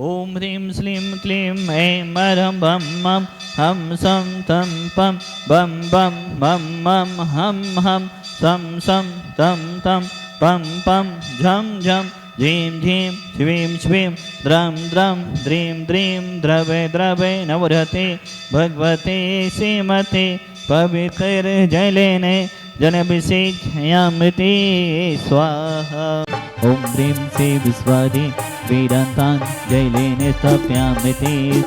ॐ ह्रीं श्लीं क्लीं ऐं मरं बं मं हं सं तं पं बं बं मं मं हं हं सं सं तं तं पं पं झं झं झीं झीं श्वीं श्वीं द्रं द्रं द्रीं द्रीं द्रवे द्रवे नवरते भगवते श्रीमते पवित्रजलेन जनाभिषेचयामि स्वाहा। ॐ ह्रीं श्री विश्वादि वीरान्ताञ्जलेन स्थापयामि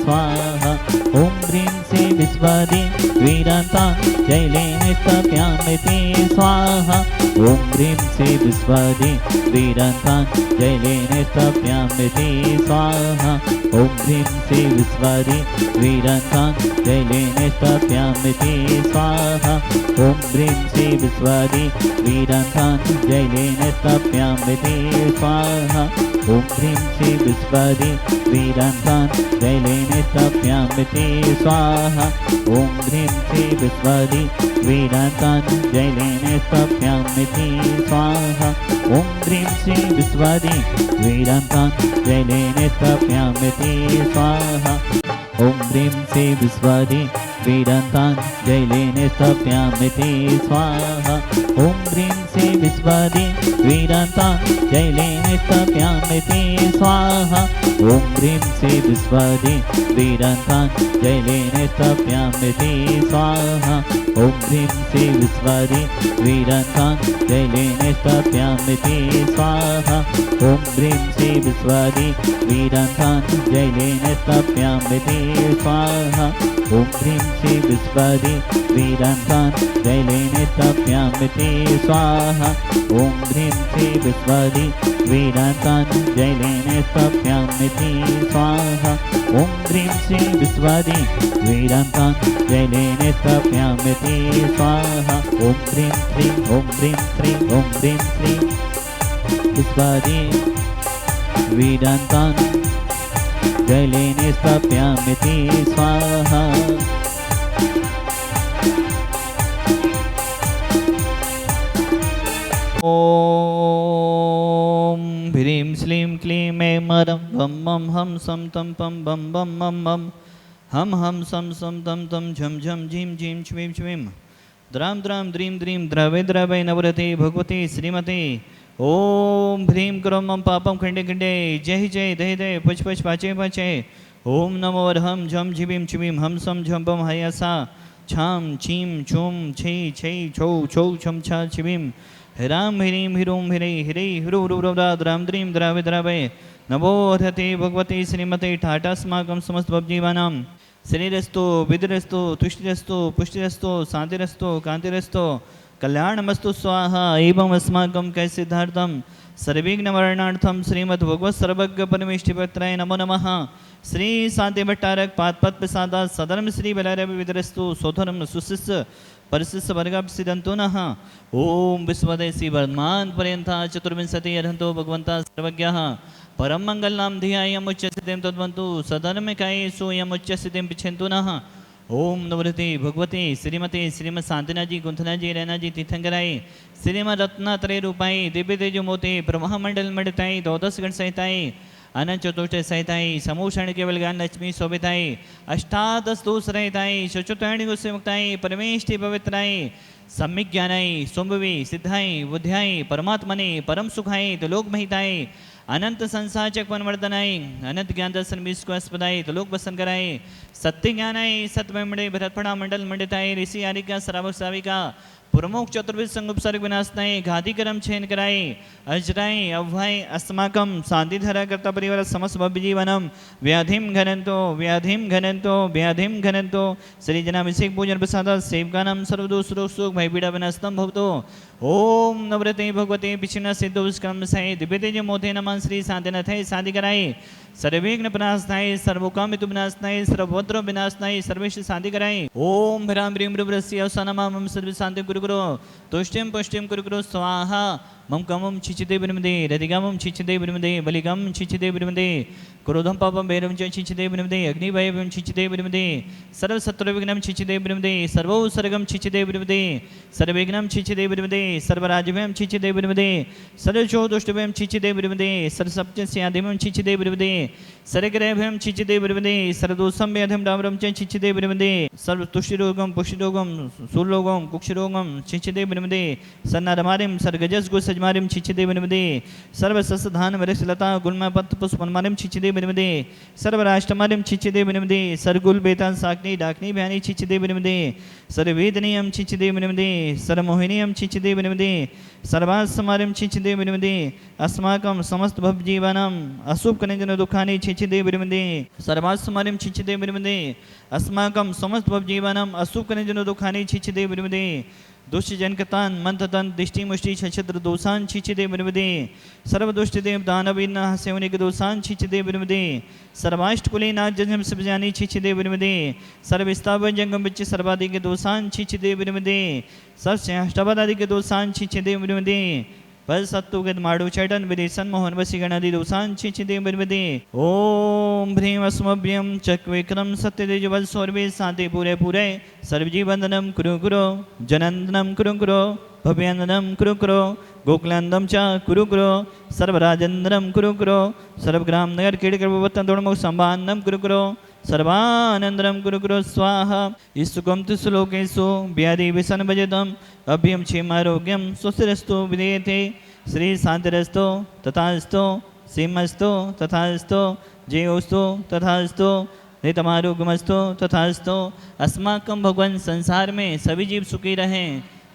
स्वाहा। ॐ ह्रीं श्री विश्वादि वीरान्ताञ्जलेन स्थापयामि स्वाहा। ॐ ह्रीं श्री विश्वादि वीरान्ताञ्जलेन स्थापयामि स्वाहा। ॐ ह्रीं श्री विश्वादि वीरान्ताञ्जलेन स्थापयामि स्वाहा। ॐ ह्रीं श्री विश्वादि वीरान्ताञ्जलेन स्थापयामि स्वाहा। ॐ ह्रीं श्री विश्वादि वीरान्ताञ्जलेन स्थापयामि स्वाहा। ॐ ह्रीं श्री विश्वादि वीरान्ताञ्जलेन स्थापयामि स्वाहा। ॐ ह्रीं श्री विश्वादि वीरान्ताञ्जलेन स्थापयामि स्वाहा। ॐ ह्रीं श्री विश्वादि वीरान्ताञ्जलेन स्थापयामि स्वाहा। ॐ ह्रीं श्री विश्वादि वीरान्ताञ्जलेन स्थापयामि स्वाहा। ॐ ह्रीं श्री विश्वादि वीरान्ताञ्जलेन स्थापयामि स्वाहा। ॐ ह्रीं श्री विश्वादि वीरान्ताञ्जलेन स्थापयामि स्वाहा। ॐ ह्रीं श्री विश्वादि वीरान्ताञ्जलेन स्थापयामि स्वाहा। ॐ ह्रीं श्री विश्वादि वीरान्ताञ्जलेन स्थापयामि स्वाहा। ॐ ह्रीं श्री विश्वादि वीरान्ताञ्जलेन स्थापयामि स्वाहा। ॐ ह्रीं श्री विश्वादि वीरान्ताञ्जलेन स्थापयामि स्वाहा। ॐ ह्रीं श्री ॐ ह्रीं श्री ॐ ह्रीं श्री विश्वादि वीरान्ताञ्जलेन स्थापयामि स्वाहा। ॐ ह्रीं श्लीं क्लीं ऐं मरं बं मं हं सं तं पं बं बं मं मं हं हं सं सं तं तं झं झं झीं झीं श्वीं श्वीं द्रां द्रां द्रीं द्रीं द्रवे द्रवे नवरते भगवते श्रीमते। ॐ ह्रीं क्रों मं पापं खण्डे खण्डे जय जय दय दय पच पच पाचे पाचे। ॐ नमो वरहं झं झिवीं छिवीं हं सं झं बं हयसा छां छीं छुं छै छै छौ छौ छं छा छिवीं ह्रां ह्रीं ह्रूं ह्रै ह्रै ह्रू ह्रुव्रा द्रां द्रीं द्रावे द्रावे नमो हरते भगवते श्रीमते ठाटास्माकं समस्तभवजीवानां श्रीरस्तु विधिरस्तु तुष्टिरस्तु पुष्टिरस्तु शान्तिरस्तु कान्तिरस्तु कल्याणमस्तु स्वाहा। एवं अस्माकं कैसिद्धार्थं सर्विघ्नवरणार्थं श्रीमद्भगवत् सर्वज्ञ परमेष्ठिपत्राय नमो नमः। श्री शांति भट्टारक पादपद प्रसादा सदरम श्री बलारवि विदरस्तु सोधरम सुशिष्य परिशिष्य वर्गापसिदंतो नः। ओम विश्वदेशी वर्धमान पर्यंता चतुर्विंशति अर्हन्तो भगवन्ता सर्वज्ञः परम मंगलनाम धियायम् उच्चसिद्धिं तद्वन्तु सधर्मकाये सोऽयम् उच्चसिद्धिं पिच्छन्तु नः। ओम नवरते भगवते श्रीमते श्रीमद शांतिना जी गुंथना जी रैना जी तीर्थंकराय श्रीमद रत्नात्रय रूपाय दिव्य तेजो मोते ब्रह्ममंडल मंडिताय द्वादश गण सहिताय अनंत चतुष्ट सहिताय समूषण केवल ज्ञान लक्ष्मी शोभिताय अष्टादश दोष रहिताय शचुतायणी गुस्से मुक्ताय परमेष्टि पवित्राय सम्यक ज्ञानाय सुंभवे सिद्धाय बुद्ध्याय परमात्मने परम सुखाय लोक महिताय अनंत संसार चकवन वर्धनाय अनंत ज्ञान दर्शन विश्वास्पदाय लोक बसन कराय सत्य ज्ञानाय सत्य मंडे भरतफड़ा मंडल मंडिताय ऋषि आरिका श्रावक श्राविका प्रमुख चतुर्विद संगुप्सर्ग विनाशनाय घाती करम छेन कराय अजराय अव्वाय अस्माकं शांतिधरा कर्ता परिवार समस्त भवजीवनम व्याधिम घनंतो व्याधिम घनंतो श्री जनाभिषेक पूजन प्रसाद सेवकानां सर्वदोष रोग सुख भय पीड़ा विनाशनम भवतो। ओम नवरते भगवते पिछिना सिद्धोस्कम साय दिव्य तेज मोते नमः श्री शांतिनाथाय शांति कराय सर्वविघ्न विनाशनाय सर्वकामितु विनाशनाय सर्वभद्र विनाशनाय सर्वेश शांति कराय। ओम ह्रां ह्रीं ह्रुवस्य अवसानमां सर्व शांति गुरु तुष्टिं पुष्टिं कुरु स्वाहा। मम कमं छिचिदे विरमदे रतिगमं छिचिदे विरमदे बलिगम छिचिदे विरमदे क्रोधम पापम वैरम च छिचिदे विनमदे अग्निभयं छिचिदे विनमदे सर्वशत्रुविघ्नं छिचिदे विनमदे सर्वोत्सर्गं छिचिदे विनमदे सर्वविघ्नं छिचिदे विनमदे सर्वराजभयं छिचिदे विनमदे सर्वशोदुष्टभयं छिचिदे विनमदे सर्वसप्तस्यादिमं छिचिदे विनमदे सर्वग्रहभयं छिचिदे विनमदे सर्वदोषं व्याधिं डामरं च छिचिदे विनमदे सर्वतुष्टिरोगं पुष्टिरोगं सूर्यरोगं कुक्षरोगं छिचिदे विनमदे सन्नारमारिं सर्गजस्गु सजमारिं छिचिदे विनमदे सर्वसस्धान वरसलता गुल्मपत्र पुष्पन्मारिं छिचिदे विनमदे सर्वराष्ट्रमारिं छिचिदे विनमदे सर्गुल बेतान साग्नि डाकनी भयानी छिचिदे विनमदे सर्ववेदनीयं छिचिदे विनमदे सर्वमोहिनीयं छिचिदे विनमदे सर्वास्मारिं छिचिदे विनमदे अस्माकं समस्त भवजीवानाम् अशुभकनिजन दुःखानि छिचिदे विनमदे सर्वास्मारिं छिचिदे विनमदे अस्माकं समस्त भवजीवानाम् अशुभकनिजन दुःखानि छिचिदे विनमदे दुष्टजनकतान् मंथतान् दिष्टि मुष्टि छत्र दोषान् छिचिदे विनमदे सर्वदुष्टदेव दानवीन सेवनिक दोषान् छिचिदे विनमदे सर्वाष्टकुलीना जन्म सब्जानी छिचिदे विनमदे सर्वस्ताव जंगम बिच्च सर्वाधिक दोषान् छिचिदे विनमदे सर्वष्टावदाधिक दोषान् छिचिदे विनमदे पद सत्तुगत माडु चैतन विदेशन मोहन वसी गणादि दोषान् छिचिदे विनमदे ओम ह्रीं अस्मभ्यं चक्विक्रम सत्यतेजवल सौरभे शांति पूरे पूरे सर्वजीवंदनम कुरु कुरु जनंदनम कुरु कुरु भव्यांदनम कुरु कुरु गोकुलांदम च कुरु कुरु सर्वराजेन्द्रम कुरु कुरु सर्वग्राम नगर कीड़कर्वत्तम दोड़मुख संबान्नम कुरु कुरु सर्वानंदरम कुरु कुरु स्वाहा ईसुकम तुसलोकेशु व्याधि विसन भजतम अभ्यम क्षेमारोग्यम स्वस्तिरस्तु विधेयते श्री शांतिरस्तु तथास्तु सीमस्तु तथास्तु जयोस्तु तथास्तु नितमारोग्यमस्तु तथास्तु अस्माकं भगवान संसार में सभी जीव सुखी रहें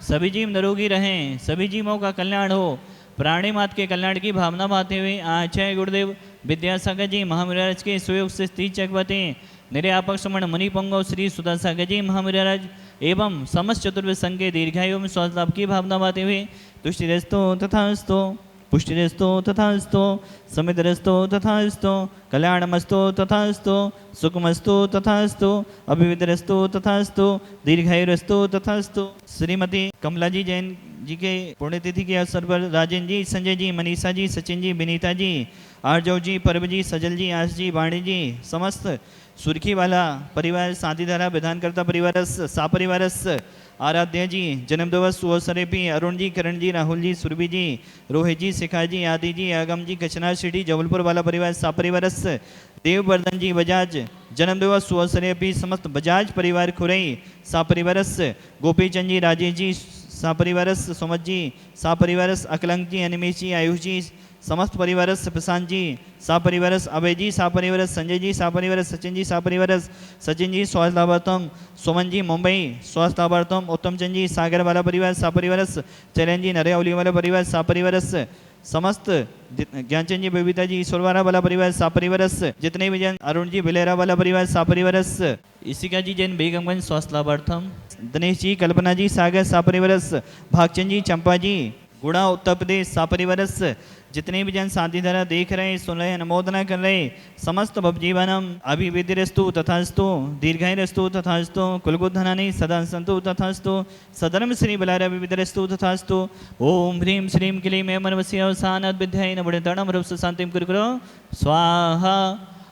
सभी जीव निरोगी रहें सभी जीवों का कल्याण हो प्राणी मात के कल्याण की भावना भाते हुए आचार्य गुरुदेव विद्यासागर जी महामुराज के सुयोग से स्त्री चकवती निर्यापक समण मुनि पंगो श्री सुदासागर जी महामुराज एवं समस्त चतुर्वेद संघ के दीर्घायु में स्वास्थ्य लाभ की भावना भाते हुए तुष्टिरस्तो तथास्तु पुष्टिरस्तो तथास्तु समितिरस्तो तथास्तु कल्याणमस्तो तथास्तु सुखमस्तो तथास्तु अभिविदरस्तो तथास्तु दीर्घायुरस्तो तथास्तु। श्रीमती कमला जी जैन जी के पुण्यतिथि के अवसर पर राजन जी, संजय जी, मनीषा जी, सचिन जी, विनीता जी, आरजव जी, परब जी, सजल जी, आश जी, वाणी जी, समस्त सुर्खी वाला परिवार, शांतिधारा विधानकर्ता परिवार, सापरिवारस आराध्य जी, जन्म दिवस सुअवसरे अरुण जी, किरण जी, राहुल जी, सुरभि जी, रोहित जी, शिखा जी, आदि जी, आगम जी, कचना सिटी जबलपुर वाला परिवार, सापरिवारस देववर्धन जी बजाज जन्म दिवस सुअवसरे समस्त बजाज परिवार खुरई सापरिवारस गोपीचंद जी, राजेश जी, सापरिवारस सोमत जी, सापरिवारस अकलंक जी, अनिमेश जी, आयुष जी, समस्त परिवारस प्रशांत जी, सापरिवारस अभय जी, सापरिवारस संजय जी, सापरिवारस सचिन जी, सापरिवारस सचिन जी, स्वास्थ्य लाभार्थम सोमन जी, मुंबई स्वास्थ्य लाभार्थम उत्तम चंद जी, सागर वाला परिवार, सापरिवारस चैलन जी, नरियावली वाला परिवार, सापरिवारस समस्त ज्ञानचंद जी, बबीता जी, ईश्वरवारा वाला परिवार, सापरिवारस जितने भी जन, अरुण जी, बिलेरा वाला परिवार, सापरिवारस इसिका जी, जैन बेगमगंज स्वास्थ्य लाभार्थम दिनेश जी, कल्पना जी, सागर सापरिवारस भागचंद जी, चंपा जी, गुड़ा उत्तर प्रदेश सापरिवारस जितने भी जन शांतिधारा देख रहे, सुन रहे, अनुमोदना कर रहे, समस्त भवजीवनम अभिवृद्धिरस्तु तथास्तु दीर्घायुरस्तु तथास्तु कुलबुद्धनानि सदा सन्तु तथास्तु सदनम श्री बलारा विविधरस्तु तथास्तु। ओम ह्रीं श्रीं क्लीं ऐं मनवस्य अवसानाद् विद्याय नमोदतणं रूप शांतिं कुरु स्वाहा।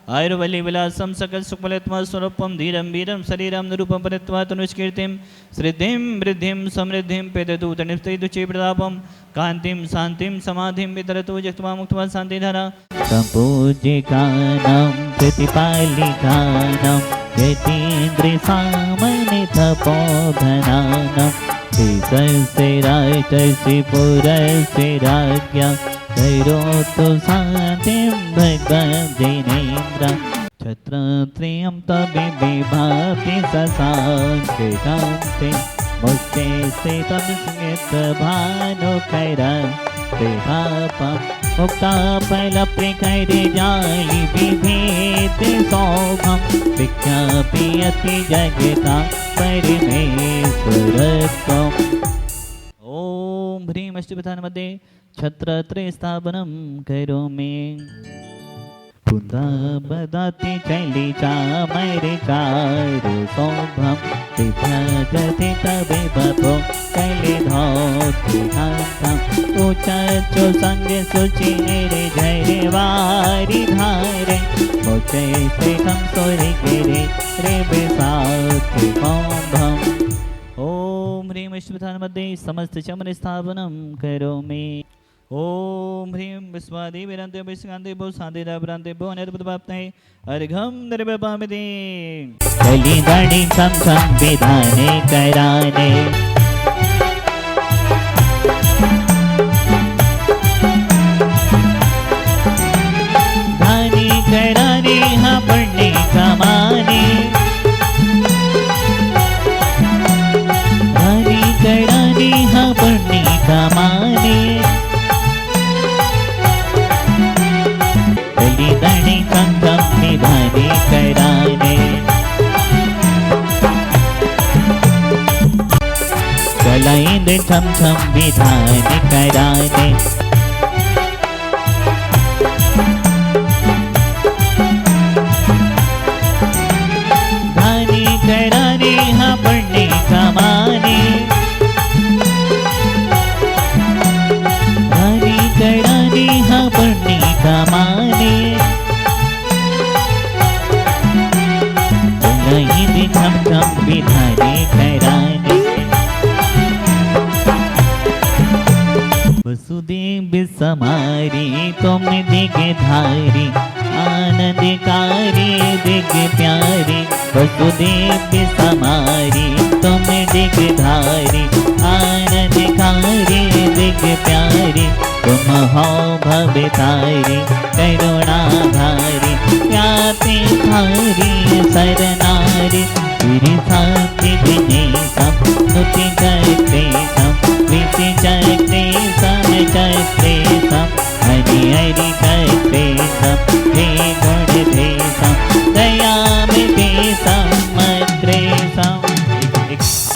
आयुर्वल्ली विलासम सकल सुकमलत्मा स्वरूपम धीरम वीरम शरीरम निरूपम परित्वा तनुष्कीर्तिम श्रीधिम वृद्धिम समृद्धिम पेदतु तनिष्ठितुचे प्रतापम कांतिम शांतिम समाधिम वितरतु जक्त्वा मुक्त्वा शांतिधारा। संपूज्यकानां प्रतिपालिकानां यतीन्द्रियसामनितपोधनानां श्रीसस्य राष्ट्रस्य पुरस्य राज्ञा कैरोतु शान्तिं भगवज्जैनेन्द्र छत्रत्रियं तबिबिभाति सशान्ति शान्ति मुक्ते स्थितं स्मितभानुकैरं त्रिभापं मुक्ताफलप्रिकैरे जालि बिभेति सौभं विज्ञापयति जगता परिमेश्वरत्वम्। ओम ह्रीं अष्टविधानमध्ये छत्रत्रय स्थापनं करोमि पुनः बदाति चली चामरे चारु शोभं विभ्रजति तवे बपो कैले धोति कांतं उच्चो संगे सुचि मेरे जय वारी धारे मोचे से हम सोरे के रे बेसाके बम बम। ओम ह्रीं विश्वधान मध्ये समस्त चमन स्थापनम करोमि। ओम ह्रीं विश्वादि विरंते विश्वांते भो साधे भ्रांते भो अनिर्बुद्ध प्राप्ते अर्घम निर्विपामिति। कली दाढ़ी छम छम विधाने कराने धानी कराने हाँ पढ़ने कमाने धानी कराने हाँ पढ़ने कमाने दणी कंगम निधाने कराने कलाइंद छम छम विधान कराने धानी कराने हाँ पढ़ने कमाने धानी कराने हाँ पढ़ने कमाने हम हम विधाने कराने वसुदेव समारी तुम दिग धारी आनंदकारी दिग प्यारी वसुदेव समारी तुम दिग धारी आनंदकारी दिग प्यारी तुम हो भवतारी करुणाधारी ज्ञाति धारी सरनारी शांति दिनेशम नुति चक्रे सम विधि चक्रे सम चक्रे सम हरि हरि चक्रे सम हे गुण थे सम दया में सम मग्रे सम।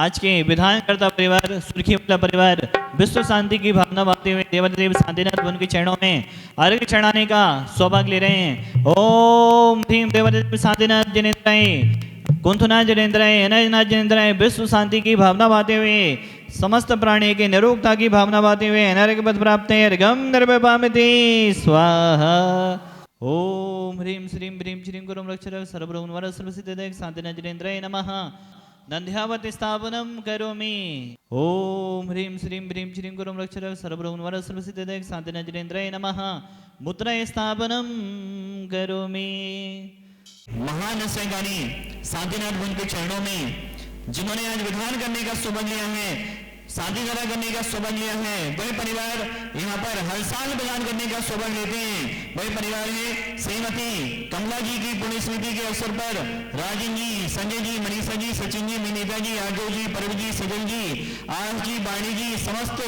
आज के विधानकर्ता परिवार सुर्खी वाला परिवार विश्व शांति की भावना बांधते हुए देवादेव शांतिनाथ उनके चरणों में अर्घ्य चढ़ाने का सौभाग्य ले रहे हैं। ओम ह्रीं देवादेव शांतिनाथ जनेन्द्राय कुंथनाथ जनेन्द्राय अनजनाथ जनेन्द्राय विश्व शांति की भावना बांधते हुए समस्त प्राणी के निरोगता की भावना बांधते हुए अनारोग्य पद प्राप्त है अर्घम निर्विपामिति स्वाहा। ओम ह्रीं श्रीं ह्रीं श्रीं गुरुं रक्षर सर्वभूमवर सर्वसिद्धिदे शांतिनाथ जनेन्द्राय नमः नंध्यावत स्थापनम करोमि। ओम ह्रीं श्रीं ह्रीं श्रीं गुरुं रक्षर सर्वभूमवर सर्वसिद्धिदे शांतिनाथ जनेन्द्राय नमः मुद्रा स्थापनम करोमि। महान गानी शांतिनाथ उनके चरणों में जिन्होंने आज विधान करने का सौभाग्य लिया है शादी करा करने का सौभाग्य लिया है वही परिवार यहाँ पर हर साल विधान करने का सौभाग्य लेते हैं। वही परिवार है श्रीमती कमला जी की पुण्य स्मृति के अवसर पर राजन जी संजय जी मनीषा जी सचिन जी मिनीता जी आजो जी परव जी सजन जी आज जी बाणी जी समस्त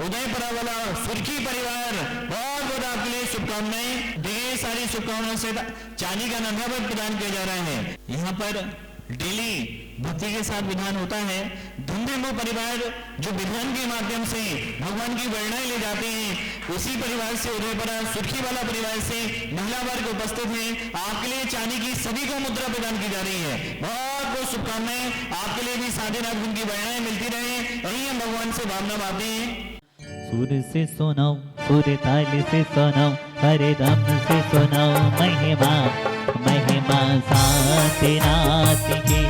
उदयपुरा वाला सुर्खी परिवार बहुत बहुत आपके लिए शुभकामनाएं ढेर सारी शुभकामनाओं से चांदी का नंदावत प्रदान किया जा रहा है। यहाँ पर डेली भक्ति के साथ विधान होता है। धुंधेमो परिवार जो विधान के माध्यम से भगवान की वर्णाएं ले जाते हैं उसी परिवार से उदयपुरा सुर्खी वाला परिवार से महिला वर्ग उपस्थित है। आपके लिए चांदी की सभी को मुद्रा प्रदान की जा रही है। बहुत बहुत शुभकामनाएं आपके लिए भी शांतिनाथ उनकी वर्णाएं मिलती रहे यही हम भगवान से भावना बांधते हैं। सुर से सुनाओ सुर ताल से सुनाओ हरे दम से सुनाओ महिमा महिमा शांतिनाथ की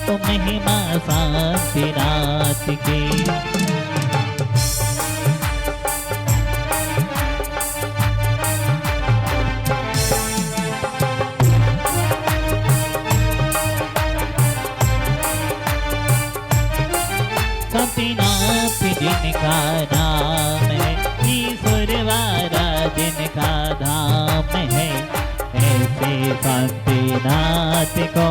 तो महिमा शांतिनाथ की। शांतिनाथ जिनका नाम है ईश्वर वाला जिनका धाम है ऐसे शांतिनाथ को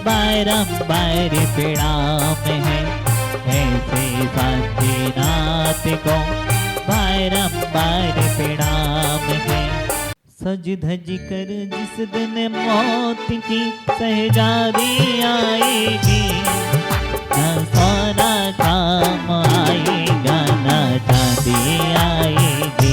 बारंबार प्रणाम है ऐसे शांतिनाथ को बारंबार प्रणाम है। सज धज कर जिस दिन मौत की सहजादी आएगी न सोना काम आएगा न चांदी आएगी।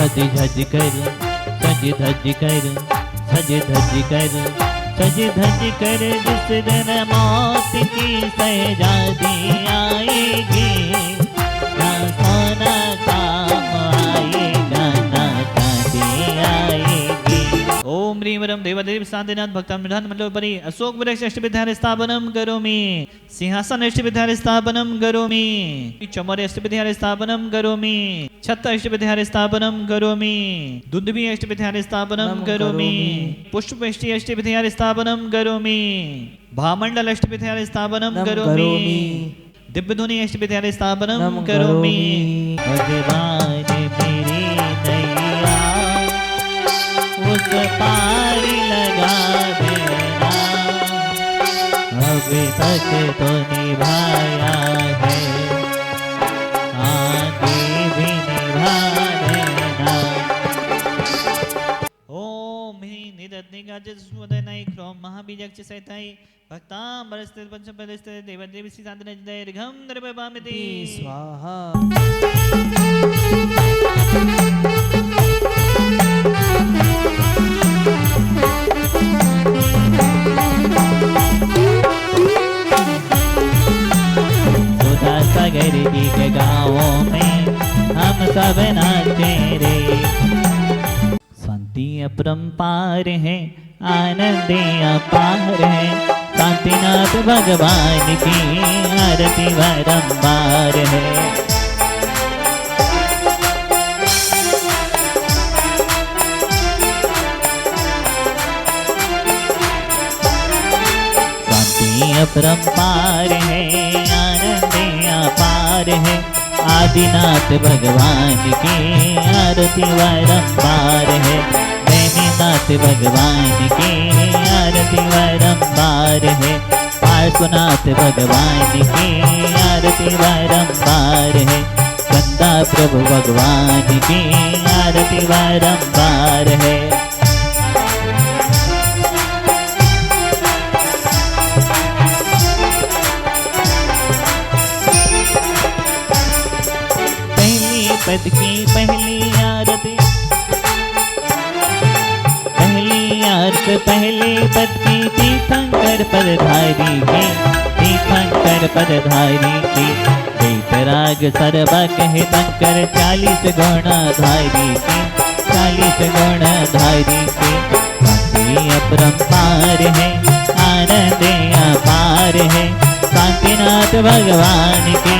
सज धज कर सज धज कर सज धज कर सज धज कर जिस दिन मौत की शहजादी आएगी, ना सोना काम आएगा ना चांदी आएगी। ओम ह्रीं वरं देवदेव शांतिनाथ भक्तां निधान मंडलोपरि अशोक वृक्ष अष्टविधान स्थापनं करोमि, सिंहासन अष्टविधान स्थापनं करोमि, चमर अष्टविधान स्थापनं करोमि, छत्र अष्टविधान स्थापनं करोमि, दुंदुभि अष्टविधान स्थापनं करोमि, पुष्पवृष्टि अष्टविधान स्थापनं करोमि, भामंडल अष्टविधान स्थापनं करोमि, दिव्यध्वनि अष्टविधान स्थापनं करोमि। भगवान मेरी नैया उस पार लगा देना, अभी तक तो निभाया है, आगे भी निभा देना। ओम ह्रीं निदत्निगाजस्वदनाय ह्रौं महाबीजक्ष सहिताय भक्तां बरस्ते पंचपदस्ते देवदेवी सीतांतनजय ऋघं नरपबामिति स्वाहा। सागर जी के गाँवों में हम सब नाचे रे, शांति अपरंपार है आनंद अपार है, शांतिनाथ भगवान की आरती बारंबार है। अपरंपार है आनंद अपार है, आदिनाथ भगवान की आरती बारंबार है, नैनीनाथ भगवान की आरती बारंबार है, पार्श्वनाथ भगवान की आरती बारंबार है, कंदा प्रभु भगवान की आरती बारंबार है। पद की पहली आरती, पहली आरत पहले पद की तीर्थंकर पदधारी की, तीर्थंकर पदधारी की, दैतराग सरबा कहे तंकर 40 गुणधारी की, 40 गुणधारी की। शांति अपरंपार है आनंद अपार है, शांतिनाथ भगवान की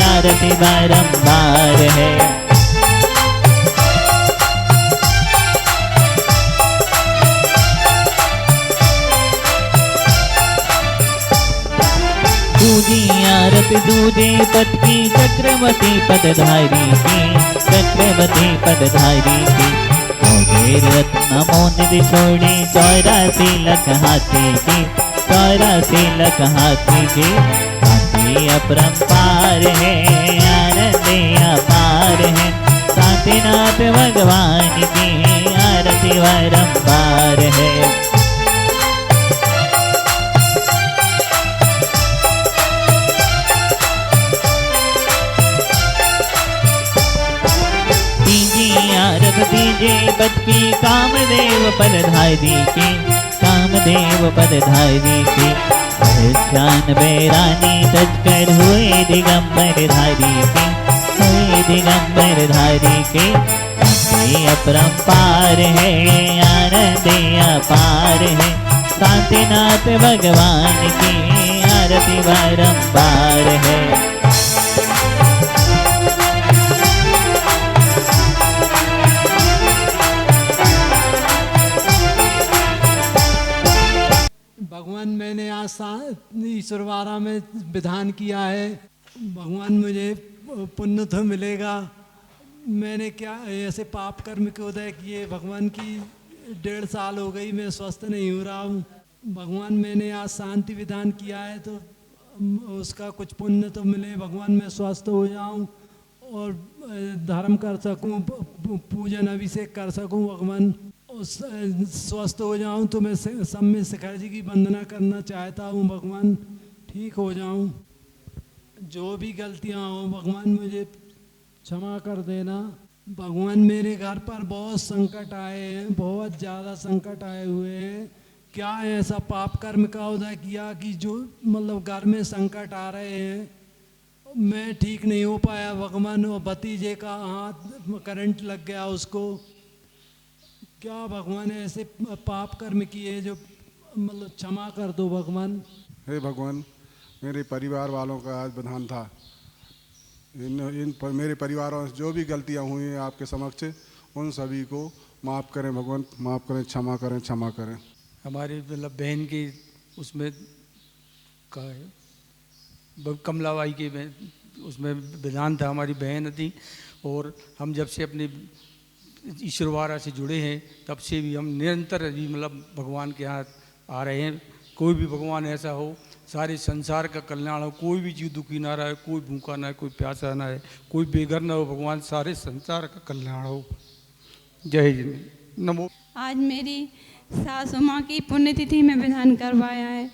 आरती बारंबार है। दूजी आरती दूजे पद की चक्रवती पदधारी की, चक्रवती पदधारी की, रत्न मोनिधि छोड़ी 84 लख हाथी की, 84 लख हाथी की। शांति अपरंपार है आनंद अपार है, शांतिनाथ भगवान की आरती बारंबार है। दीजिए पद की कामदेव पदधारी की, कामदेव पदधारी की। 96 रानी तजकर हुए दिगंबर धारी की, हुए दिगंबर धारी की। शांति अपरंपार है आनंद अपार है, शांतिनाथ भगवान की आरती बारंबार है। भगवान मैंने आज ईश्वरवारा में विधान किया है, भगवान मुझे पुण्य तो मिलेगा। मैंने क्या ऐसे पाप कर्म के उदय किए, भगवान की 1.5 साल हो गई मैं स्वस्थ नहीं हो रहा हूँ। भगवान मैंने आज शांति विधान किया है तो उसका कुछ पुण्य तो मिले, भगवान मैं स्वस्थ हो जाऊँ और धर्म कर सकूँ, पूजन अभिषेक कर सकूँ, भगवान स्वस्थ हो जाऊं तो मैं सब में शिखर जी की वंदना करना चाहता हूं। भगवान ठीक हो जाऊं, जो भी गलतियां हो भगवान मुझे क्षमा कर देना। भगवान मेरे घर पर बहुत संकट आए हैं, बहुत ज़्यादा संकट आए हुए हैं। क्या ऐसा पाप कर्म का उदय किया कि जो मतलब घर में संकट आ रहे हैं, मैं ठीक नहीं हो पाया भगवान। और भतीजे का हाथ करंट लग गया उसको। क्या भगवान ऐसे पाप कर्म किए जो मतलब क्षमा कर दो भगवान। हे भगवान, मेरे परिवार वालों का आज विधान था। मेरे परिवार में जो भी गलतियां हुई हैं आपके समक्ष, उन सभी को माफ़ करें भगवान, माफ़ करें, क्षमा करें, क्षमा करें। हमारी मतलब बहन की उसमें का है कमलाबाई के उसमें विधान था। हमारी बहन थी और हम जब से अपने ईश्वरवारा से जुड़े हैं तब से भी हम निरंतर अभी मतलब भगवान के यहाँ आ रहे हैं। कोई भी भगवान ऐसा हो, सारे संसार का कल्याण हो, कोई भी जीव दुखी ना रहे, कोई भूखा ना है, कोई प्यासा ना है, कोई बेघर ना हो, भगवान सारे संसार का कल्याण हो। जय हिंद। नमो। आज मेरी सासू माँ की पुण्यतिथि में विधान करवाया है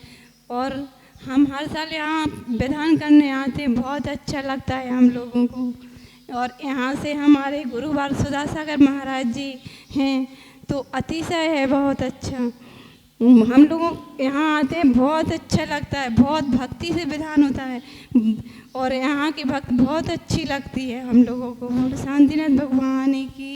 और हम हर साल यहाँ विधान करने आते हैं। बहुत अच्छा लगता है हम लोगों को। और यहाँ से हमारे गुरुवार सुधासागर महाराज जी हैं तो अतिशय है, बहुत अच्छा। हम लोगों यहाँ आते हैं, बहुत अच्छा लगता है, बहुत भक्ति से विधान होता है और यहाँ की भक्त बहुत अच्छी लगती है हम लोगों को। शांतिनाथ भगवान की